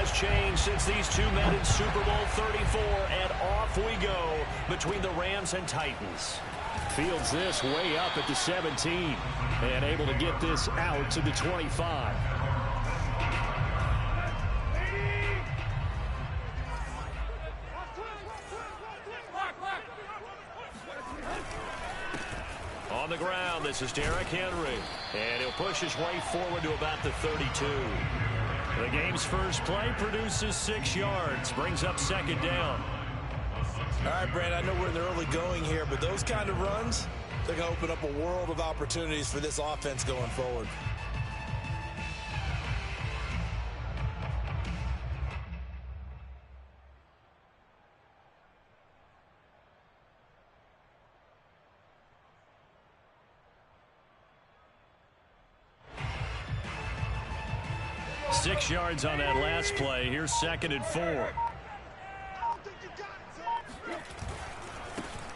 has changed since these two met in Super Bowl 34, and off we go between the Rams and Titans. Fields this way up at the 17, and able to get this out to the 25. On the ground, this is Derrick Henry, and he'll push his way forward to about the 32. The game's first play produces 6 yards, brings up second down. All right, Brand, I know we're in the early going here, but those kind of runs, they're going to open up a world of opportunities for this offense going forward. Six yards on that last play. Here's 2nd and 4.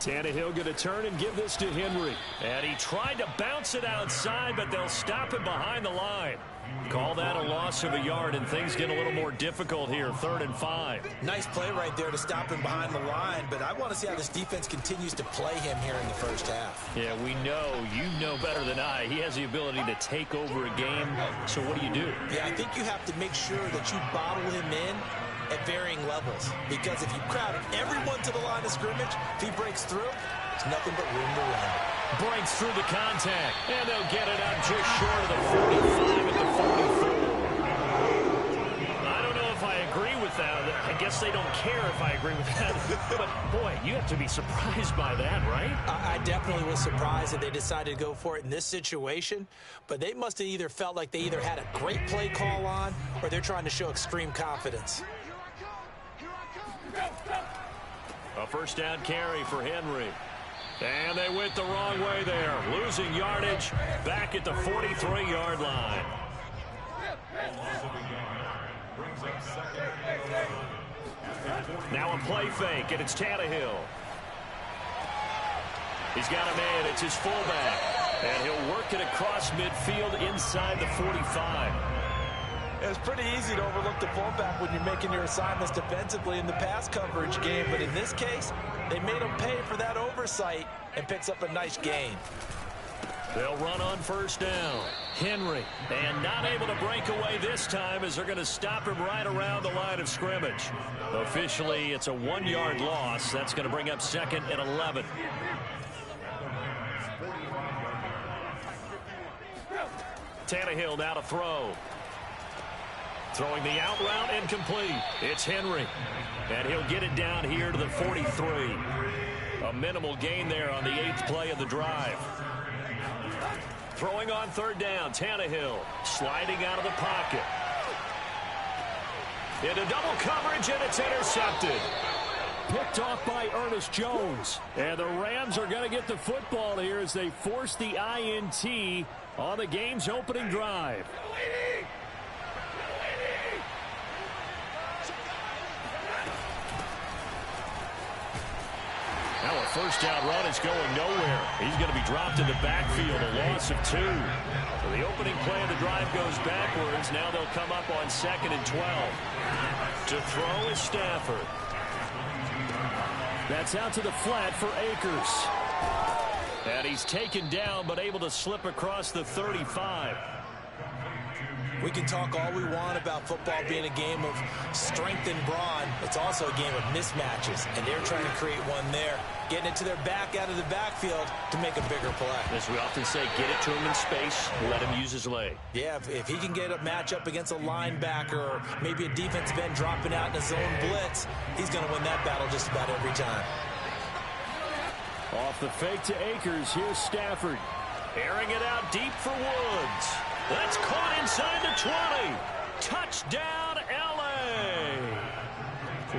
Tannehill going to turn and give this to Henry. And he tried to bounce it outside, but they'll stop him behind the line. Call that a loss of a yard, and things get a little more difficult here. 3rd and 5. Nice play right there to stop him behind the line, but I want to see how this defense continues to play him here in the first half. Yeah, we know. You know better than I. He has the ability to take over a game. So what do? Yeah, I think you have to make sure that you bottle him in at varying levels, because if you crowd everyone to the line of scrimmage, if he breaks through, it's nothing but room to run. Breaks through the contact, and they'll get it out just short of the 45 at the 44. I don't know if I agree with that. I guess they don't care if I agree with that. But, boy, you have to be surprised by that, right? I definitely was surprised that they decided to go for it in this situation, but they must have either felt like they either had a great play call on or they're trying to show extreme confidence. A first down carry for Henry. And they went the wrong way there. Losing yardage back at the 43-yard line. Now a play fake, and it's Tannehill. He's got a man. It's his fullback. And he'll work it across midfield inside the 45. It's pretty easy to overlook the fullback when you're making your assignments defensively in the pass coverage game, but in this case, they made him pay for that oversight and picks up a nice gain. They'll run on first down. Henry, and not able to break away this time as they're going to stop him right around the line of scrimmage. Officially, it's a 1-yard loss. That's going to bring up 2nd and 11. Tannehill now to throw. Throwing the out route incomplete. It's Henry. And he'll get it down here to the 43. A minimal gain there on the 8th play of the drive. Throwing on 3rd down, Tannehill sliding out of the pocket. Into double coverage, and it's intercepted. Picked off by Ernest Jones. And the Rams are going to get the football here as they force the INT on the game's opening drive. Now a first down run is going nowhere. He's going to be dropped in the backfield, a loss of 2. So the opening play of the drive goes backwards. Now they'll come up on 2nd and 12. To throw is Stafford. That's out to the flat for Akers. And he's taken down but able to slip across the 35. We can talk all we want about football being a game of strength and brawn. It's also a game of mismatches, and they're trying to create one there, getting it to their back out of the backfield to make a bigger play. As we often say, get it to him in space, let him use his leg. Yeah, if he can get a matchup against a linebacker or maybe a defensive end dropping out in a zone blitz, he's going to win that battle just about every time. Off the fake to Akers, here's Stafford. Airing it out deep for Woods. That's caught inside the 20. Touchdown, L.A.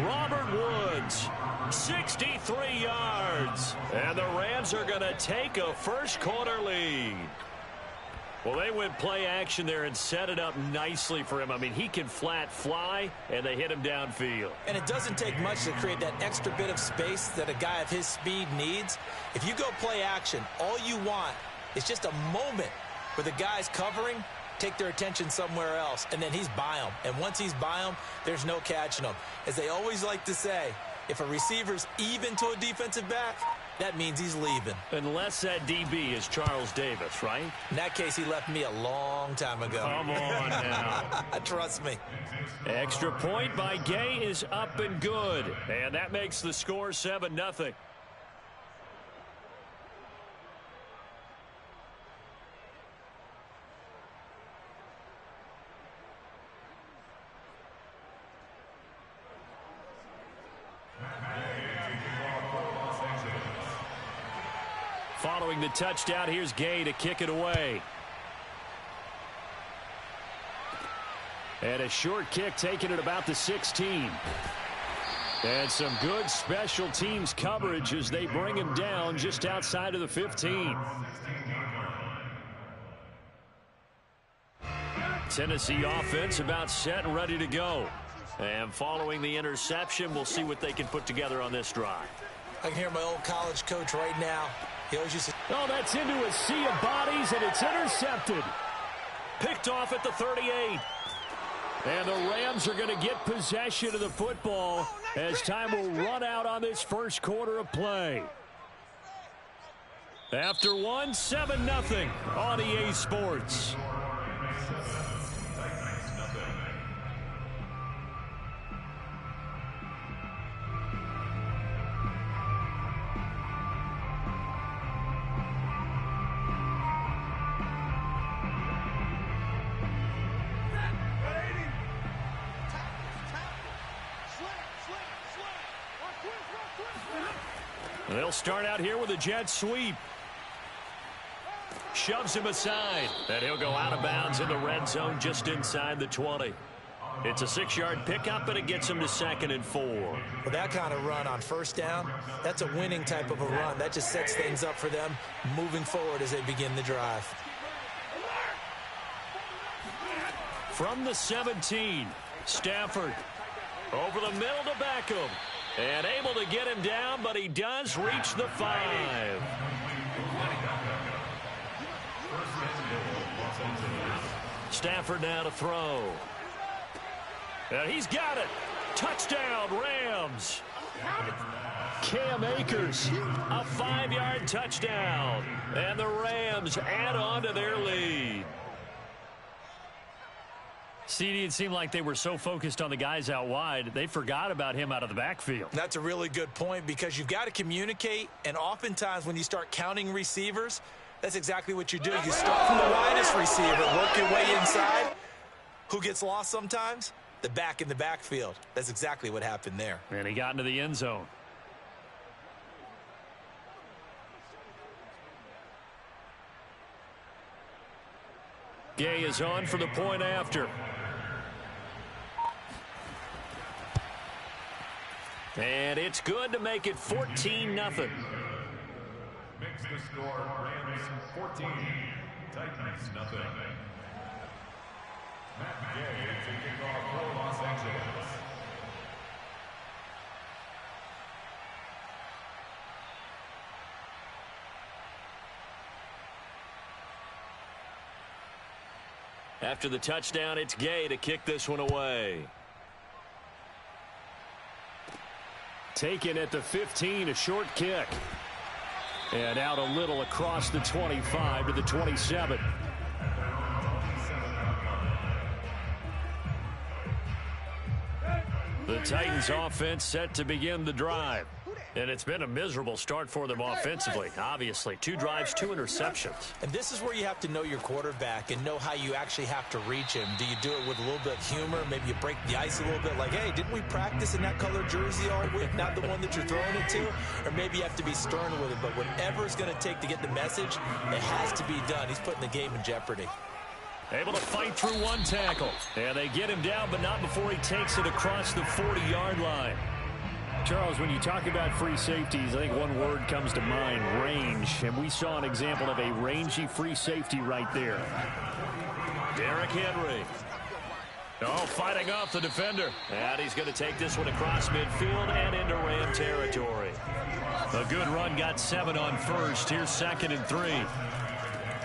Robert Woods, 63 yards. And the Rams are going to take a first-quarter lead. Well, they went play action there and set it up nicely for him. I mean, he can flat fly, and they hit him downfield. And it doesn't take much to create that extra bit of space that a guy of his speed needs. If you go play action, all you want is just a moment where the guy's covering take their attention somewhere else, and then he's by them. And once he's by them, there's no catching them. As they always like to say, if a receiver's even to a defensive back, that means he's leaving. Unless that DB is Charles Davis, right? In that case, he left me a long time ago. Come on now. Trust me. Extra point by Gay is up and good. And that makes the score 7-0. Following the touchdown, here's Gay to kick it away. And a short kick taken at about the 16. And some good special teams coverage as they bring him down just outside of the 15. Tennessee offense about set and ready to go. And following the interception, we'll see what they can put together on this drive. I can hear my old college coach right now. He always used to... Oh, that's into a sea of bodies, and it's intercepted. Picked off at the 38. And the Rams are going to get possession of the football as time will run out on this first quarter of play. After one, 7-0 on EA Sports. They'll start out here with a jet sweep. Shoves him aside, and he'll go out of bounds in the red zone just inside the 20. It's a 6-yard pickup, and it gets him to 2nd and 4. Well, that kind of run on first down, that's a winning type of a run. That just sets things up for them moving forward as they begin the drive. From the 17, Stafford over the middle to Beckham. And able to get him down, but he does reach the 5. Stafford now to throw. And he's got it. Touchdown, Rams. Cam Akers, a 5-yard touchdown. And the Rams add on to their lead. CD, it seemed like they were so focused on the guys out wide, they forgot about him out of the backfield. That's a really good point because you've got to communicate, and oftentimes when you start counting receivers, that's exactly what you do. You start from the widest receiver, work your way inside. Who gets lost sometimes? The back in the backfield. That's exactly what happened there. And he got into the end zone. Gay is on for the point after. And it's good to make it 14-0. Makes the score Rams 14, Titans nothing. Matt Gay taking off for Los Angeles. After the touchdown, it's Gay to kick this one away. Taken at the 15, a short kick. And out a little across the 25 to the 27. The Titans offense set to begin the drive. And it's been a miserable start for them offensively. Obviously, 2 drives, 2 interceptions. And this is where you have to know your quarterback and know how you actually have to reach him. Do you do it with a little bit of humor? Maybe you break the ice a little bit like, hey, didn't we practice in that color jersey all week? Not the one that you're throwing it to? Or maybe you have to be stern with it. But whatever it's going to take to get the message, it has to be done. He's putting the game in jeopardy. Able to fight through one tackle. And they get him down, but not before he takes it across the 40-yard line. Charles, when you talk about free safeties, I think one word comes to mind, range. And we saw an example of a rangy free safety right there. Derrick Henry. Oh, fighting off the defender. And he's going to take this one across midfield and into Ram territory. A good run, got 7 on first. Here's 2nd and 3.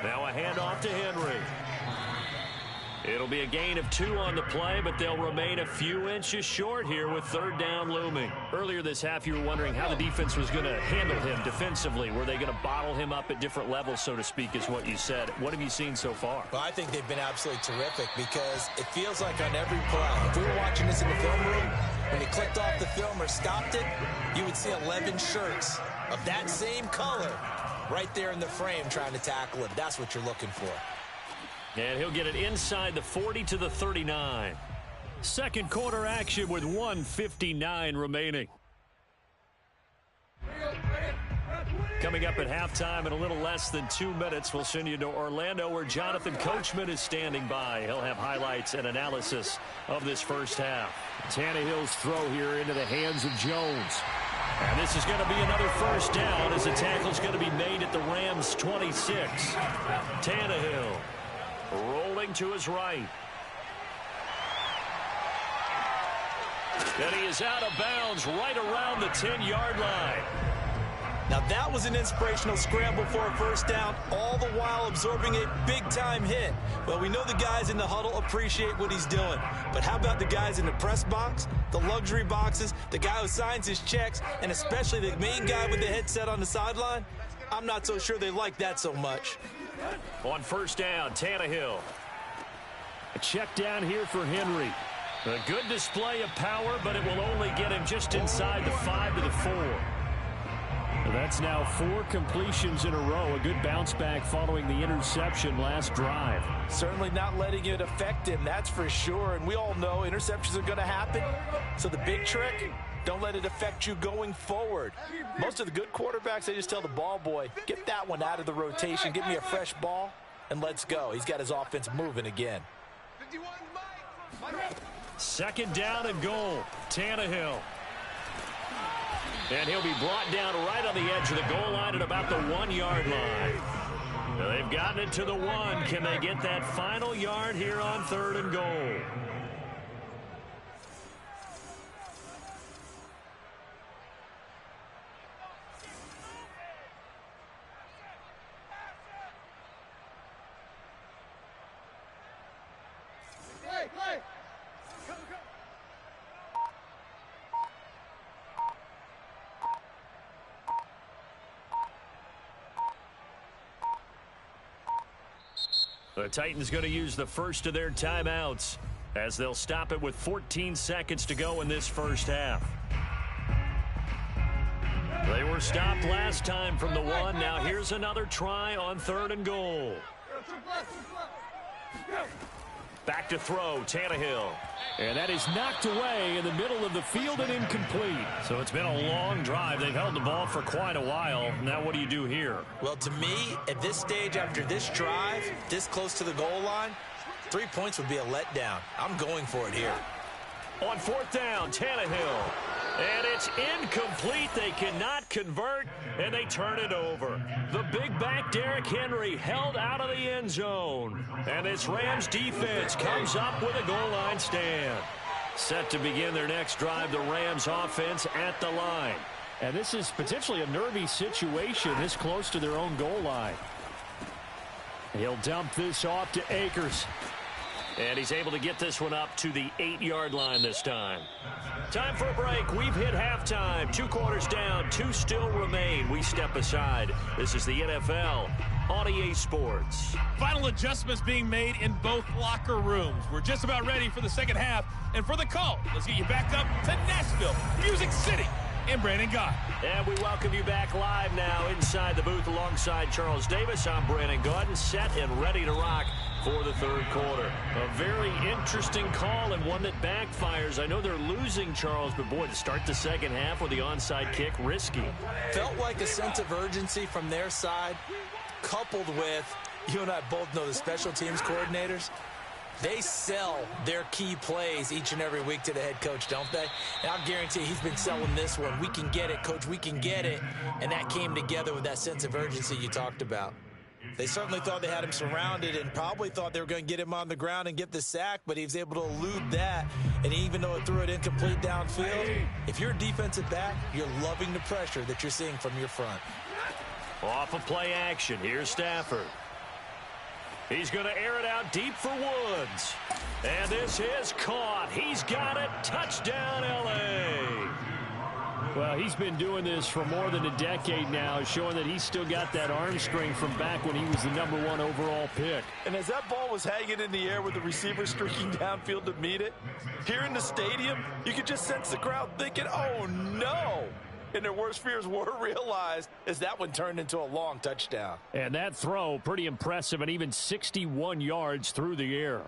Now a handoff to Henry. It'll be a gain of 2 on the play, but they'll remain a few inches short here with 3rd down looming. Earlier this half, you were wondering how the defense was going to handle him defensively. Were they going to bottle him up at different levels, so to speak, is what you said. What have you seen so far? Well, I think they've been absolutely terrific because it feels like on every play, if we were watching this in the film room, when he clicked off the film or stopped it, you would see 11 shirts of that same color right there in the frame trying to tackle him. That's what you're looking for. And he'll get it inside the 40 to the 39. Second quarter action with 1:59 remaining. Coming up at halftime in a little less than 2 minutes, we'll send you to Orlando where Jonathan Coachman is standing by. He'll have highlights and analysis of this first half. Tannehill's throw here into the hands of Jones. And this is going to be another first down as the tackle's going to be made at the Rams' 26. Tannehill rolling to his right. And he is out of bounds right around the 10-yard line. Now that was an inspirational scramble for a first down, all the while absorbing a big-time hit. Well, we know the guys in the huddle appreciate what he's doing. But how about the guys in the press box, the luxury boxes, the guy who signs his checks, and especially the main guy with the headset on the sideline? I'm not so sure they like that so much. On first down, Tannehill. A check down here for Henry. A good display of power, but it will only get him just inside the 5 to the 4. That's now 4 completions in a row. A good bounce back following the interception last drive. Certainly not letting it affect him, that's for sure. And we all know interceptions are going to happen. So the big trick, don't let it affect you going forward. Most of the good quarterbacks, they just tell the ball boy, get that one out of the rotation, give me a fresh ball, and let's go. He's got his offense moving again. 2nd down and goal. Tannehill. And he'll be brought down right on the edge of the goal line at about the 1-yard line. Now they've gotten it to the 1. Can they get that final yard here on 3rd and goal? The Titans going to use the first of their timeouts as they'll stop it with 14 seconds to go in this first half. They were stopped last time from the 1. Now here's another try on 3rd and goal. Back to throw, Tannehill. And that is knocked away in the middle of the field and incomplete. So it's been a long drive. They've held the ball for quite a while. Now what do you do here? Well, to me, at this stage, after this drive, this close to the goal line, 3 points would be a letdown. I'm going for it here. On 4th down, Tannehill. And it's incomplete. They cannot convert, and they turn it over. The big back Derrick Henry held out of the end zone. And this Rams defense comes up with a goal line stand. Set to begin their next drive, the Rams offense at the line. And this is potentially a nervy situation this close to their own goal line. He'll dump this off to Akers. And he's able to get this one up to the 8-yard line this time. Time for a break. We've hit halftime. 2 quarters down. 2 still remain. We step aside. This is the NFL on EA Sports. Final adjustments being made in both locker rooms. We're just about ready for the second half. And for the call, let's get you back up to Nashville, Music City, and Brandon Gott. And we welcome you back live now inside the booth alongside Charles Davis. I'm Brandon Gott, set and ready to rock for the 3rd quarter. A very interesting call and one that backfires. I know they're losing, Charles, but boy, to start the second half with the onside kick, risky. Felt like a sense of urgency from their side, coupled with, you and I both know the special teams coordinators, they sell their key plays each and every week to the head coach, don't they? And I'll guarantee he's been selling this one. We can get it, coach, we can get it. And that came together with that sense of urgency you talked about. They certainly thought they had him surrounded and probably thought they were going to get him on the ground and get the sack, but he was able to elude that. And even though it threw it incomplete downfield, if you're a defensive back, you're loving the pressure that you're seeing from your front. Off of play action, here's Stafford. He's going to air it out deep for Woods. And this is caught. He's got it. Touchdown, L.A. Well, he's been doing this for more than a decade now, showing that he's still got that arm strength from back when he was the #1 overall pick. And as that ball was hanging in the air with the receiver streaking downfield to meet it, here in the stadium, you could just sense the crowd thinking, oh, no. And their worst fears were realized as that one turned into a long touchdown. And that throw, pretty impressive, and even 61 yards through the air.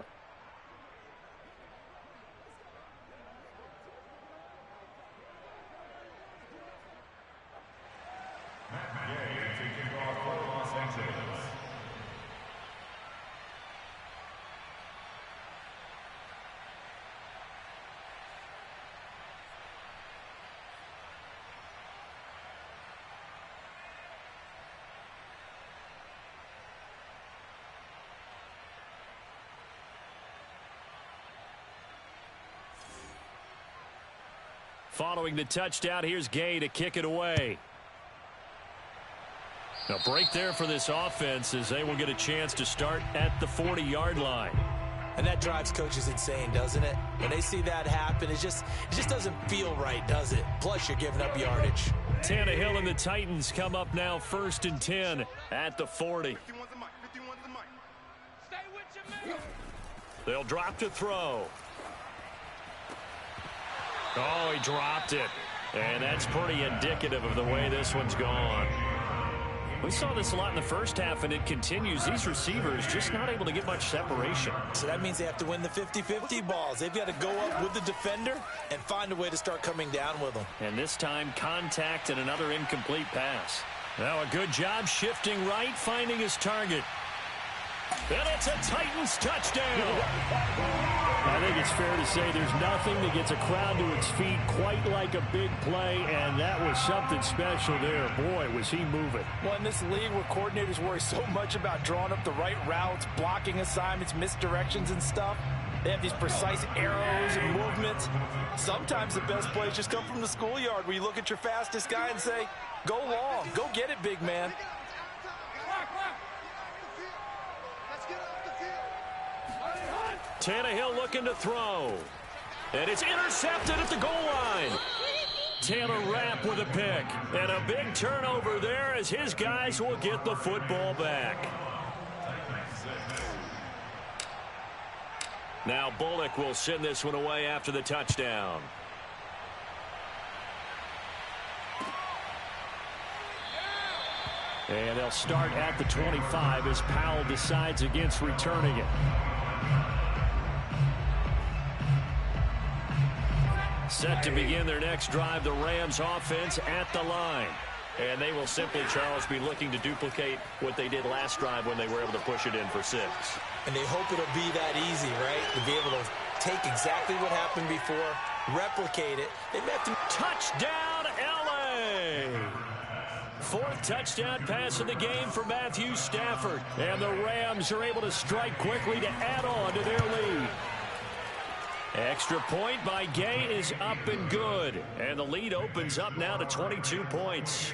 Following the touchdown, here's Gay to kick it away. A break there for this offense as they will get a chance to start at the 40-yard line. And that drives coaches insane, doesn't it? When they see that happen, it just doesn't feel right, does it? Plus, you're giving up yardage. Tannehill and the Titans come up now 1st and 10 at the 40. They'll drop to throw. Oh, he dropped it. And that's pretty indicative of the way this one's gone. We saw this a lot in the first half, and it continues. These receivers just not able to get much separation. So that means they have to win the 50-50 balls. They've got to go up with the defender and find a way to start coming down with them. And this time, contact and another incomplete pass. Now a good job shifting right, finding his target. And it's a Titans touchdown. I think it's fair to say there's nothing that gets a crowd to its feet quite like a big play, and that was something special there. Boy, was he moving. Well, in this league where coordinators worry so much about drawing up the right routes, blocking assignments, misdirections and stuff, they have these precise arrows and movements. Sometimes the best plays just come from the schoolyard where you look at your fastest guy and say, go long, go get it, big man. Tannehill looking to throw. And it's intercepted at the goal line. Taylor Rapp with a pick. And a big turnover there as his guys will get the football back. Now Bullock will send this one away after the touchdown. And they'll start at the 25 as Powell decides against returning it. Set to begin their next drive, the Rams offense at the line. And they will simply, Charles, be looking to duplicate what they did last drive when they were able to push it in for 6. And they hope it'll be that easy, right? To be able to take exactly what happened before, replicate it. They met them. Touchdown, L.A. 4th touchdown pass of the game for Matthew Stafford. And the Rams are able to strike quickly to add on to their lead. Extra point by Gay is up and good. And the lead opens up now to 22 points.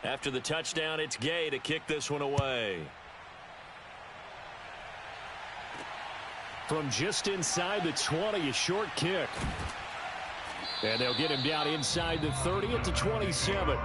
After the touchdown, it's Gay to kick this one away. From just inside the 20, a short kick. And they'll get him down inside the 30 at the 27.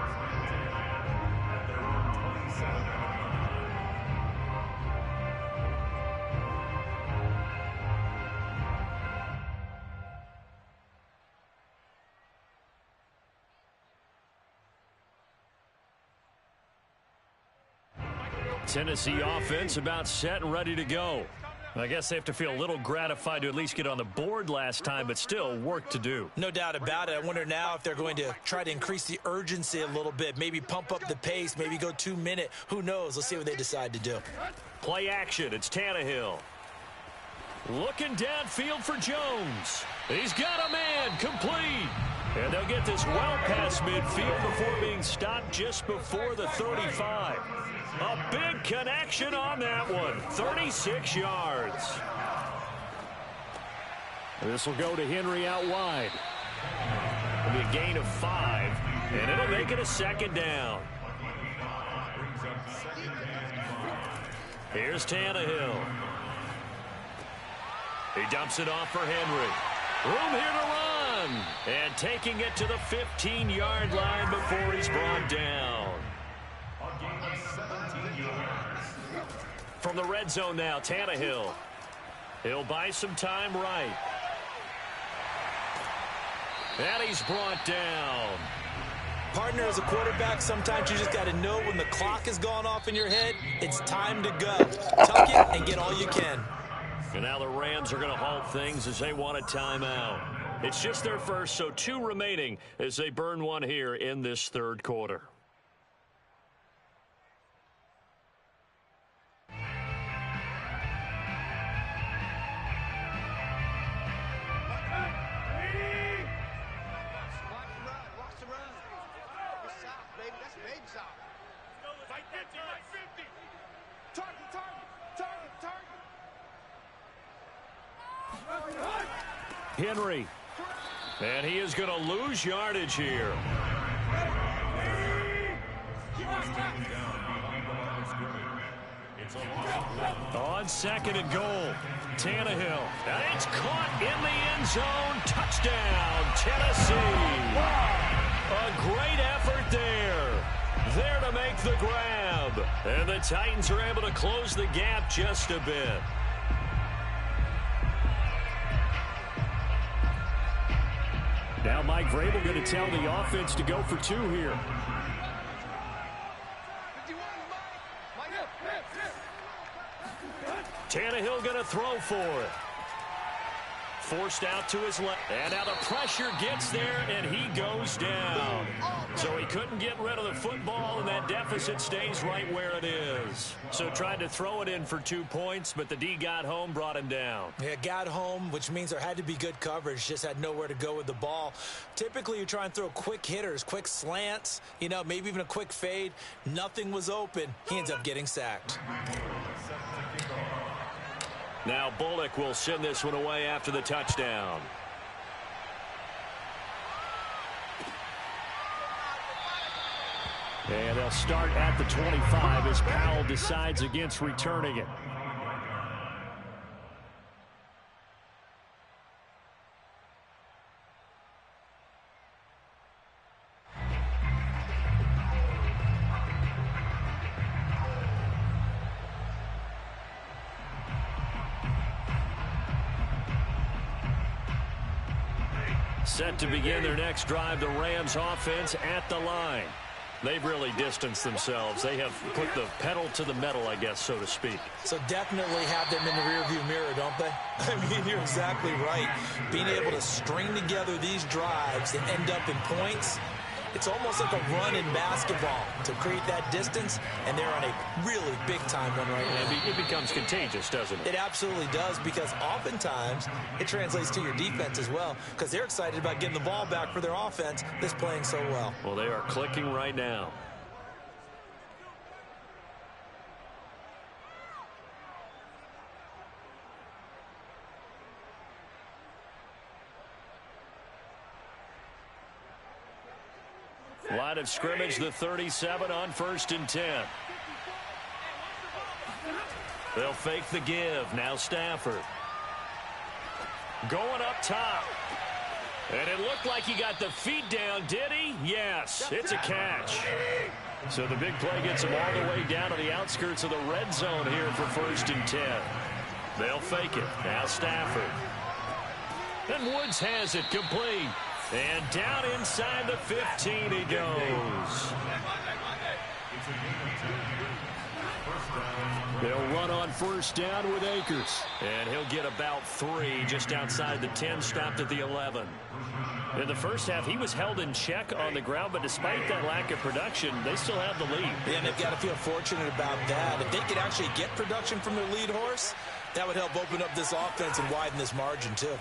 Tennessee offense about set and ready to go. I guess they have to feel a little gratified to at least get on the board last time, but still work to do. No doubt about it. I wonder now if they're going to try to increase the urgency a little bit, maybe pump up the pace, maybe go 2-minute. Who knows? Let's see what they decide to do. Play action. It's Tannehill. Looking downfield for Jones. He's got a man complete. And they'll get this well past midfield before being stopped just before the 35. A big connection on that one. 36 yards. This will go to Henry out wide. It'll be a gain of 5, and it'll make it a second down. Here's Tannehill. He dumps it off for Henry. Room here to run. And taking it to the 15-yard line before he's brought down. From the red zone now, Tannehill. He'll buy some time right. And he's brought down. Partner, as a quarterback, sometimes you just got to know when the clock has gone off in your head, it's time to go. Tuck it and get all you can. And now the Rams are going to halt things as they want a timeout. It's just their first, so 2 remaining as they burn one here in this third quarter. Henry. And he is going to lose yardage here. On second and goal, Tannehill. And it's caught in the end zone. Touchdown, Tennessee. A great effort there. There to make the grab. And the Titans are able to close the gap just a bit. Now Mike Vrabel going to tell the offense to go for 2 here. Tannehill going to throw for it. Forced out to his left. And now the pressure gets there, and he goes down. So he couldn't get rid of the football, and that deficit stays right where it is. So tried to throw it in for 2 points, but the D got home, brought him down. Yeah, got home, which means there had to be good coverage. Just had nowhere to go with the ball. Typically, you try and throw quick hitters, quick slants, you know, maybe even a quick fade. Nothing was open. He ends up getting sacked. Now Bullock will send this one away after the touchdown. And they'll start at the 25 as Powell decides against returning it. Set to begin their next drive, the Rams offense at the line. They've really distanced themselves. They have put the pedal to the metal, I guess, so to speak. So definitely have them in the rearview mirror, don't they? I mean, you're exactly right. Being able to string together these drives and end up in points, it's almost like a run in basketball to create that distance, and they're on a really big-time one right now. It becomes contagious, doesn't it? It absolutely does, because oftentimes it translates to your defense as well, because they're excited about getting the ball back for their offense that's playing so well. Well, they are clicking right now. Line of scrimmage, the 37 on 1st and 10. They'll fake the give. Now Stafford. Going up top. And it looked like he got the feet down, did he? Yes, it's a catch. So the big play gets him all the way down to the outskirts of the red zone here for 1st and 10. They'll fake it. Now Stafford. And Woods has it complete. And down inside the 15 he goes. They'll run on first down with Akers. And he'll get about 3 just outside the 10, stopped at the 11. In the first half, he was held in check on the ground, but despite that lack of production, they still have the lead. Yeah, and they've got to feel fortunate about that. If they could actually get production from their lead horse, that would help open up this offense and widen this margin, too.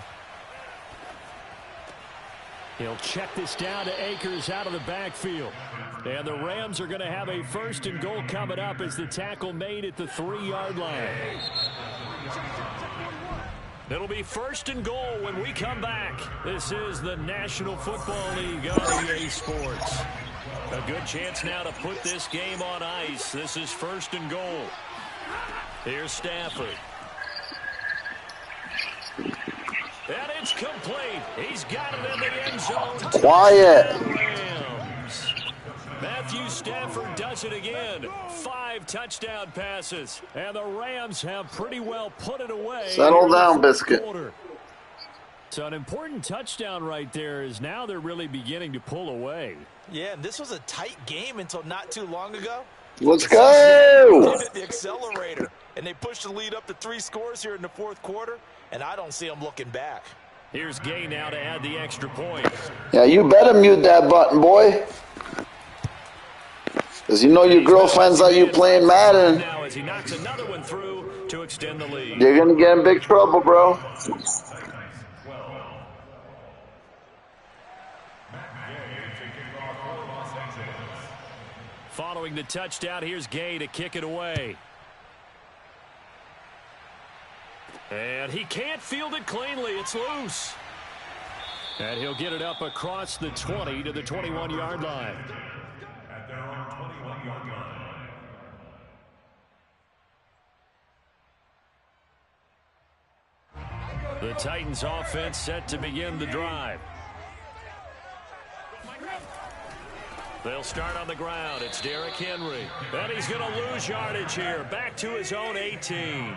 He'll check this down to Akers out of the backfield. And the Rams are going to have a 1st and goal coming up as the tackle made at the 3-yard line. It'll be 1st and goal when we come back. This is the National Football League on EA Sports. A good chance now to put this game on ice. This is 1st and goal. Here's Stafford. And it's complete. He's got it in the end zone. Quiet. Rams. Matthew Stafford does it again. 5 touchdown passes. And the Rams have pretty well put it away. Settle down, Biscuit. So an important touchdown right there is now they're really beginning to pull away. Yeah, and this was a tight game until not too long ago. Let's go. They hit the accelerator, and they pushed the lead up to 3 scores here in the 4th quarter, and I don't see them looking back. Here's Gay now to add the extra point. Yeah, you better mute that button, boy. Because you know your girlfriend's let you playing Madden. Now as he knocks another one through to extend the lead. You're going to get in big trouble, bro. Following the touchdown, here's Gay to kick it away. And he can't field it cleanly. It's loose. And he'll get it up across the 20 to the 21-yard line. At their own 21-yard line. The Titans offense set to begin the drive. They'll start on the ground. It's Derrick Henry. And he's going to lose yardage here. Back to his own 18.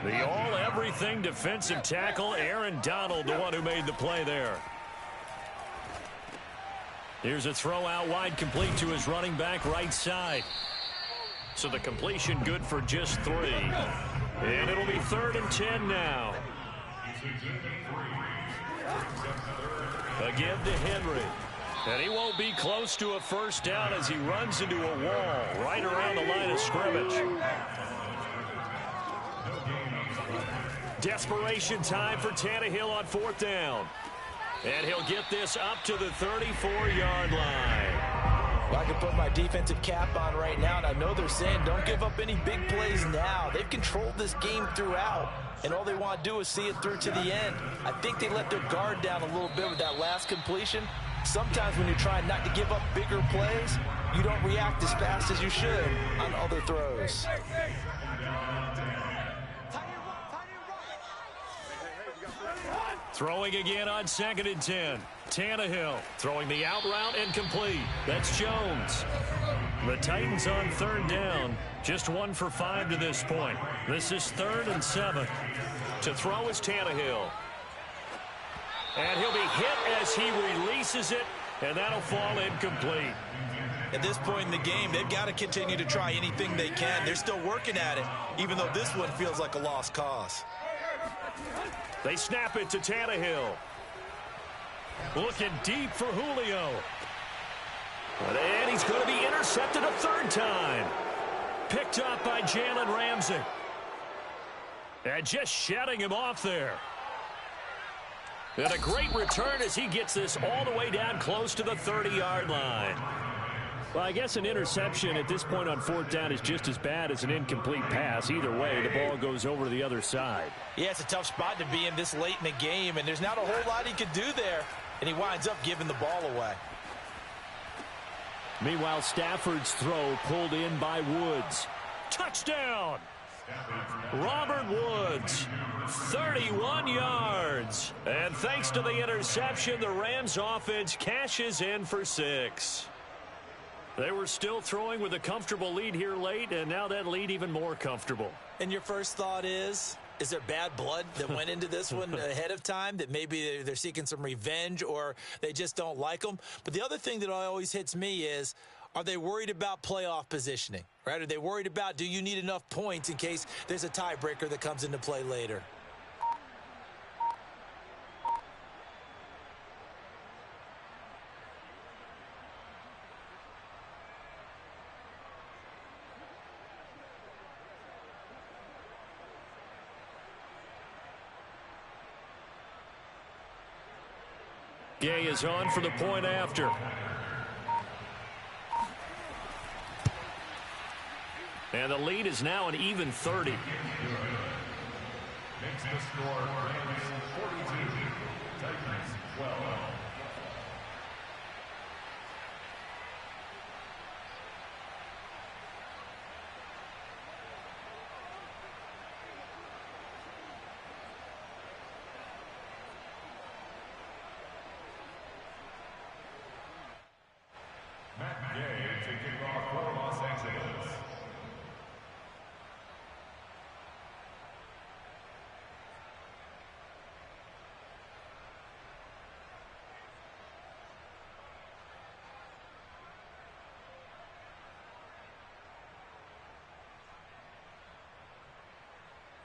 The all-everything defensive tackle, Aaron Donald, the one who made the play there. Here's a throw out wide, complete to his running back right side. So the completion good for just 3. And it'll be 3rd and 10 now. A give to Henry. And he won't be close to a first down as he runs into a wall right around the line of scrimmage. Desperation time for Tannehill on 4th down. And he'll get this up to the 34-yard line. Well, I can put my defensive cap on right now, and I know they're saying don't give up any big plays now. They've controlled this game throughout, and all they want to do is see it through to the end. I think they let their guard down a little bit with that last completion. Sometimes when you're trying not to give up bigger plays, you don't react as fast as you should on other throws. Throwing again on 2nd and 10. Tannehill throwing the out route and complete. That's Jones. The Titans on 3rd down. Just 1 for 5 to this point. This is 3rd and 7. To throw is Tannehill. And he'll be hit as he releases it, and that'll fall incomplete. At this point in the game, they've got to continue to try anything they can. They're still working at it, even though this one feels like a lost cause. They snap it to Tannehill. Looking deep for Julio. And he's going to be intercepted a 3rd time. Picked up by Jalen Ramsey. And just shutting him off there. And a great return as he gets this all the way down close to the 30-yard line. Well, I guess an interception at this point on 4th down is just as bad as an incomplete pass. Either way, the ball goes over to the other side. Yeah, it's a tough spot to be in this late in the game, and there's not a whole lot he could do there, and he winds up giving the ball away. Meanwhile, Stafford's throw pulled in by Woods. Touchdown! Robert Woods, 31 yards. And thanks to the interception, the Rams offense cashes in for 6. They were still throwing with a comfortable lead here late, and now that lead even more comfortable. And your first thought is there bad blood that went into this one ahead of time, that maybe they're seeking some revenge or they just don't like them? But the other thing that always hits me is, Are they worried about playoff positioning, right? Are they worried about, do you need enough points in case there's a tiebreaker that comes into play later? Gay is on for the point after. And the lead is now an even 30. Makes the score Rams 42, Titans 12. Matt Gay taking off for Los Angeles.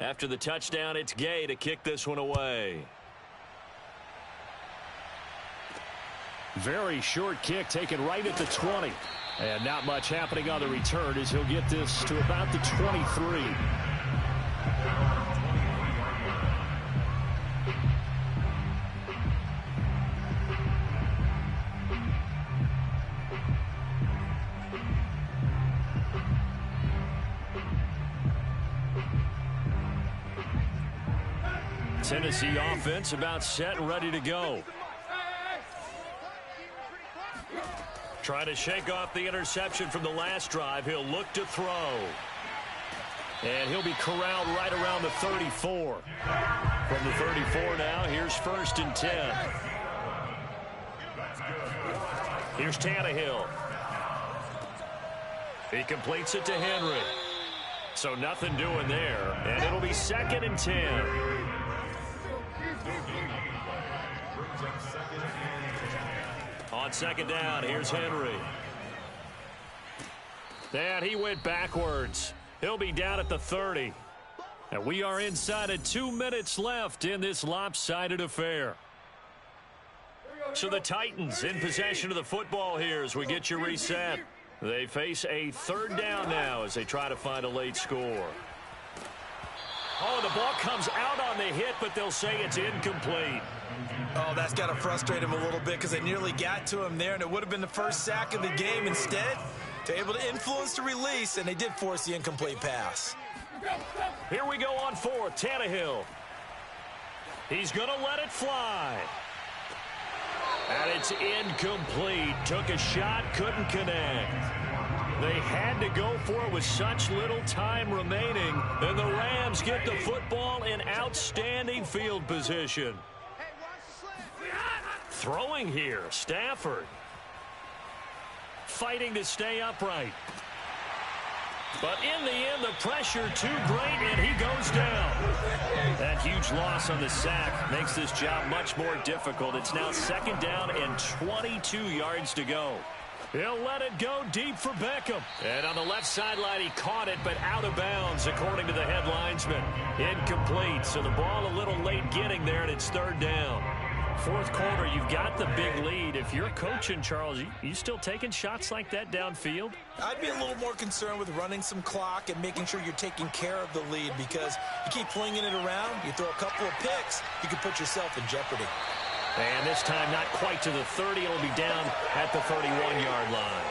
After the touchdown, it's Gay to kick this one away. Very short kick taken right at the 20. And not much happening on the return as he'll get this to about the 23. Tennessee offense about set and ready to go. Trying to shake off the interception from the last drive. He'll look to throw. And he'll be corralled right around the 34. From the 34 now, here's 1st and 10. Here's Tannehill. He completes it to Henry. So nothing doing there. And it'll be 2nd and 10. On 2nd down, here's Henry. And he went backwards. He'll be down at the 30. And we are inside of 2 minutes left in this lopsided affair. So the Titans in possession of the football here as we get you reset. They face a 3rd down now as they try to find a late score. Oh, the ball comes out on the hit, but they'll say it's incomplete. Oh, that's got to frustrate him a little bit because they nearly got to him there, and it would have been the first sack of the game. Instead, they're able to influence the release, and they did force the incomplete pass. Here we go on 4th. Tannehill. He's going to let it fly. And it's incomplete. Took a shot, couldn't connect. They had to go for it with such little time remaining. And the Rams get the football in outstanding field position. Throwing here, Stafford. Fighting to stay upright. But in the end, the pressure too great, and he goes down. That huge loss on the sack makes this job much more difficult. It's now 2nd down and 22 yards to go. He'll let it go deep for Beckham. And on the left sideline, he caught it, but out of bounds, according to the head linesman. Incomplete, so the ball a little late getting there, and it's 3rd down. 4th quarter, you've got the big lead. If you're coaching, Charles, you still taking shots like that downfield? I'd be a little more concerned with running some clock and making sure you're taking care of the lead because you keep flinging it around, you throw a couple of picks, you can put yourself in jeopardy. And this time not quite to the 30. It'll be down at the 31-yard line.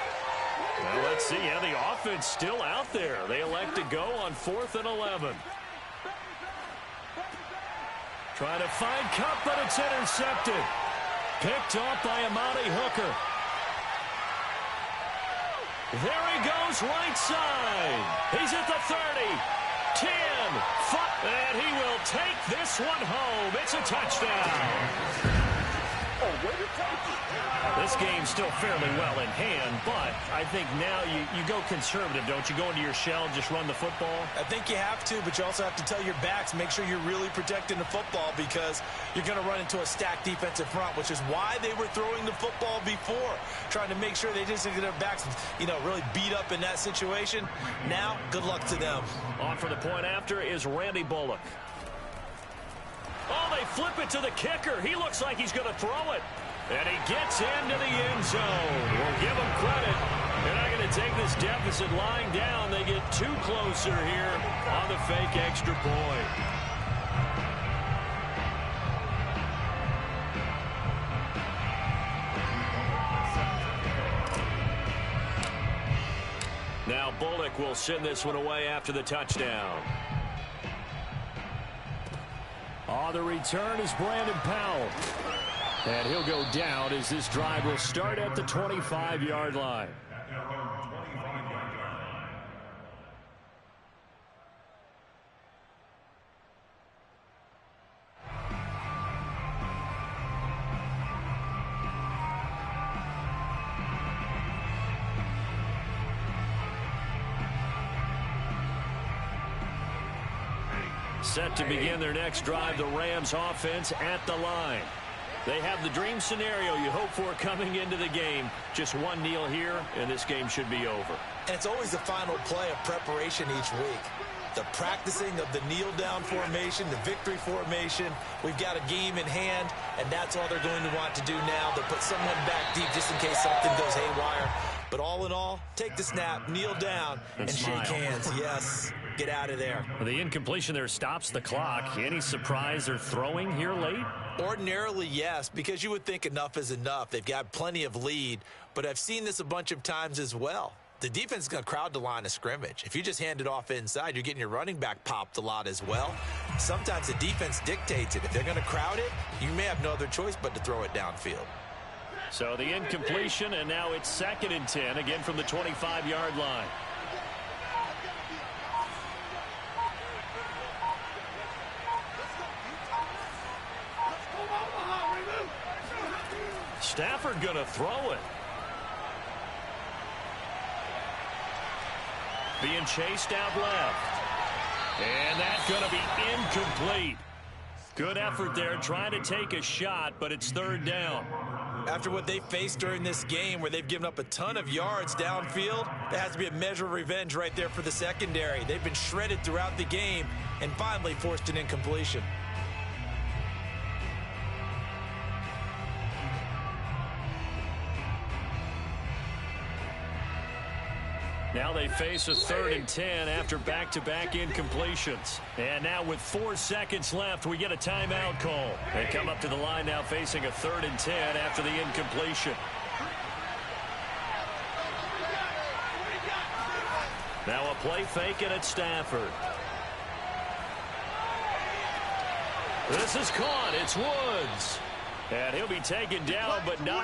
Well, let's see. Yeah, the offense still out there. They elect to go on 4th and 11. Trying to find Cup, but it's intercepted. Picked off by Amani Hooker. There he goes, right side. He's at the 30, 10, 5, and he will take this one home. It's a touchdown. This game's still fairly well in hand, but I think now you go conservative, don't you? Go into your shell and just run the football? I think you have to, but you also have to tell your backs, make sure you're really protecting the football because you're going to run into a stacked defensive front, which is why they were throwing the football before, trying to make sure they didn't get their backs, really beat up in that situation. Now, good luck to them. On for the point after is Randy Bullock. Oh, they flip it to the kicker. He looks like he's going to throw it. And he gets into the end zone. We'll give him credit. They're not going to take this deficit lying down. They get two closer here on the fake extra point. Now Bullock will send this one away after the touchdown. On the return is Brandon Powell. And he'll go down as this drive will start at the 25-yard line. Set to begin their next drive, the Rams offense at the line. They have the dream scenario you hope for coming into the game. Just one kneel here, and this game should be over. And it's always the final play of preparation each week. The practicing of the kneel-down formation, the victory formation. We've got a game in hand, and that's all they're going to want to do now. They'll put someone back deep just in case something goes haywire. But all in all, take the snap, kneel down, and shake hands. Yes, get out of there. Well, the incompletion there stops the clock. Any surprise they're throwing here late? Ordinarily, yes, because you would think enough is enough. They've got plenty of lead, but I've seen this a bunch of times as well. The defense is going to crowd the line of scrimmage. If you just hand it off inside, you're getting your running back popped a lot as well. Sometimes the defense dictates it. If they're going to crowd it, you may have no other choice but to throw it downfield. So the incompletion, and now it's 2nd and 10, again from the 25-yard line. Stafford going to throw it. Being chased out left. And that's going to be incomplete. Good effort there trying to take a shot, but it's 3rd down. After what they faced during this game where they've given up a ton of yards downfield, there has to be a measure of revenge right there for the secondary. They've been shredded throughout the game and finally forced an incompletion. Now they face a 3rd and 10 after back-to-back incompletions. And now with 4 seconds left, we get a timeout call. They come up to the line now facing a 3rd and 10 after the incompletion. Now a play fake and it's Stafford. This is caught. It's Woods. And he'll be taken down, but not